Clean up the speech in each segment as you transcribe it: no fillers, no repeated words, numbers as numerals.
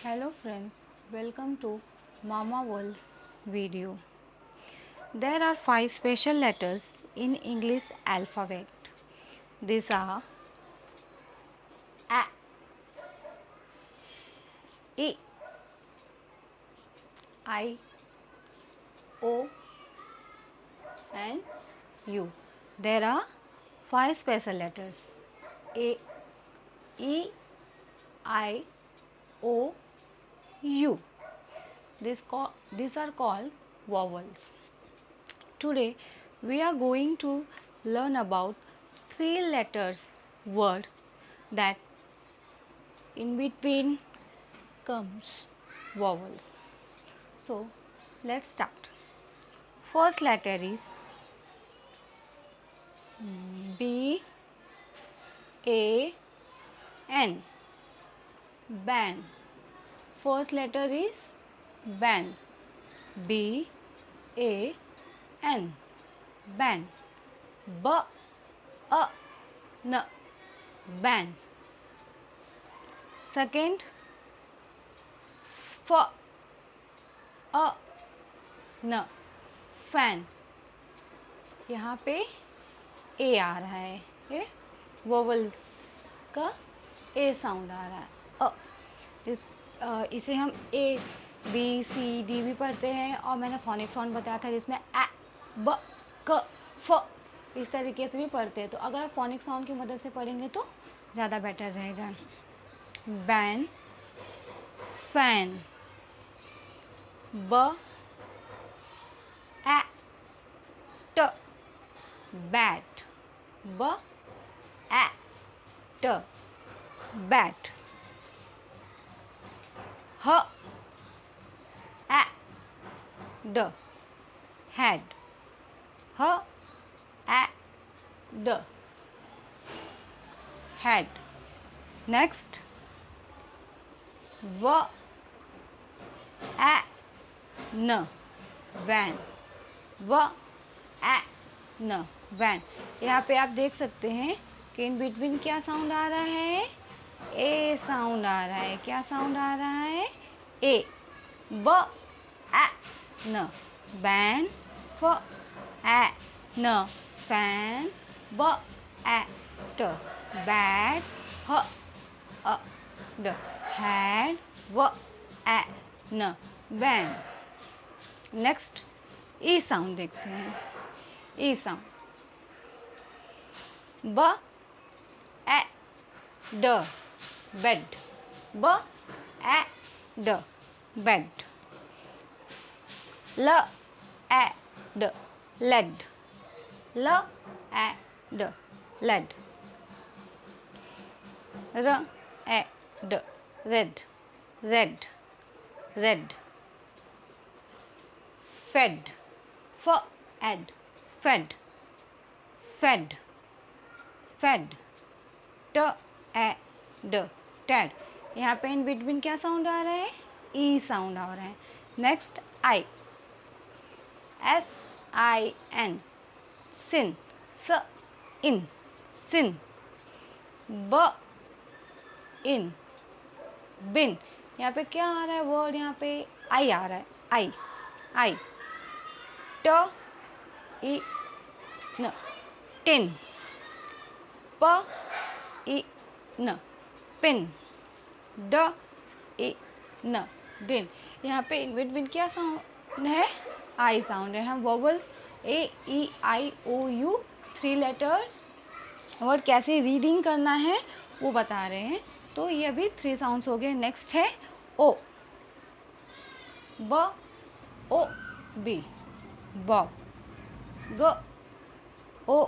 Hello friends, welcome to Mama World's video. There are 5 special letters in English alphabet. These are A, E, I, O and U. There are 5 special letters A, E, I, O, U. These are called vowels. Today we are going to learn about 3 letters word that in between comes vowels. So let's start. First letter is B A N, ban. First letter is ban. B A N, ban. B A N, ban. Second, F A N, fan. यहाँ पे ए आ रहा है, ये vowels का ए sound आ रहा है इसे हम ए बी सी डी भी पढ़ते हैं और मैंने फोनिक साउंड बताया था जिसमें ए ब क फ इस तरीके से भी पढ़ते हैं। तो अगर आप फोनिक साउंड की मदद से पढ़ेंगे तो ज़्यादा बेटर रहेगा। बैन, फैन, ब ए ट, बैट, ब ए ट, बैट। ह ए ड, हेड, ह ए ड, हेड। नेक्स्ट, व ए न, वैन, व ए न, वैन। यहाँ पे आप देख सकते हैं कि इन बिटवीन क्या साउंड आ रहा है, ए साउंड आ रहा है। क्या साउंड आ रहा है, ए। ब ए न, बैन, फ ए न, फैन, ब ए ट, बैट, ह अ ड, हैड, व ए न, बैन। नेक्स्ट, ई साउंड देखते हैं। ई साउंड, ब ए ड, बेड, ब ए ड, बेड। ल ए ड, लेड, ल ए ड, लेड। र ए ड, रेड, रेड, रेड। फेड, फ एड, फेड, फेड, फेड। ट ए ड, टेड। यहाँ पे इन बिटवीन क्या साउंड आ रहा है, ई साउंड आ रहा है। Next, I, S I N, sin, S in, सिन। ब इन, बिन। यहाँ पे क्या आ रहा है वर्ड, यहाँ पे आई आ रहा है, आई, आई। ट ई न, टिन, प ई न, पिन, ड ई न, डिन। यहाँ पे इन बिटवीन क्या साउंड है, आई साउंड है। हम vowels A E I O U 3 letters और कैसे रीडिंग करना है वो बता रहे हैं। तो ये अभी 3 साउंड्स हो गए। नेक्स्ट है ओ, ब ओ बी, बॉब, ग ओ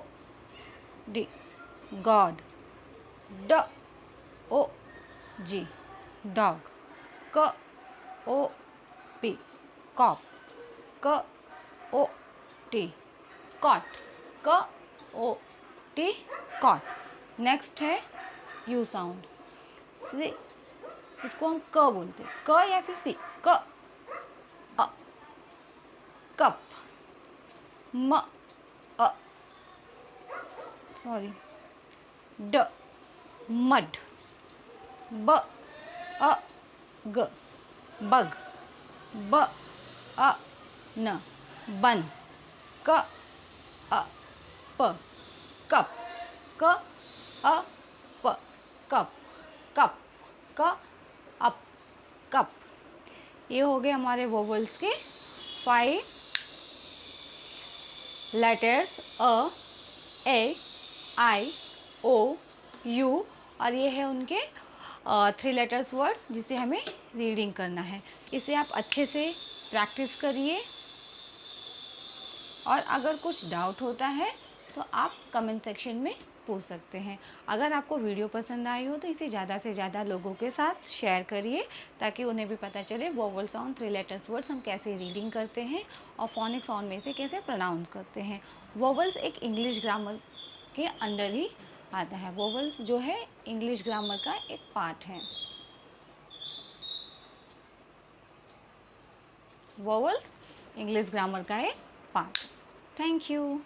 डी, गॉड, ड ओ जी, डॉग, क ओ पी, कॉप, क ओ टी, कॉट, क ओ टी, कॉट। नेक्स्ट है यू साउंड, सी, इसको हम क बोलते हैं, क या फिर सी, क अ, कप, म अ सॉरी, ड, मड, ब अ ग, बग, ब अ न, बन, क अ प, कप, क अ प, कप, कप, क अप, कप। ये हो गए हमारे वोवल्स के 5 letters, a, A, I, O, you, और ये है उनके 3 लेटर्स वर्ड्स जिसे हमें रीडिंग करना है। इसे आप अच्छे से प्रैक्टिस करिए, और अगर कुछ डाउट होता है तो आप कमेंट सेक्शन में पूछ सकते हैं। अगर आपको वीडियो पसंद आई हो तो इसे ज़्यादा से ज़्यादा लोगों के साथ शेयर करिए, ताकि उन्हें भी पता चले वोवल साउंड 3 लेटर्स वर्ड्स हम कैसे रीडिंग करते हैं और फोनिक साउंड में से कैसे प्रोनाउंस करते हैं। वोवल्स एक इंग्लिश ग्रामर के अंडर ही आता है। वोवल्स जो है इंग्लिश ग्रामर का एक पार्ट है। वोवल्स इंग्लिश ग्रामर का एक पार्ट। Thank you.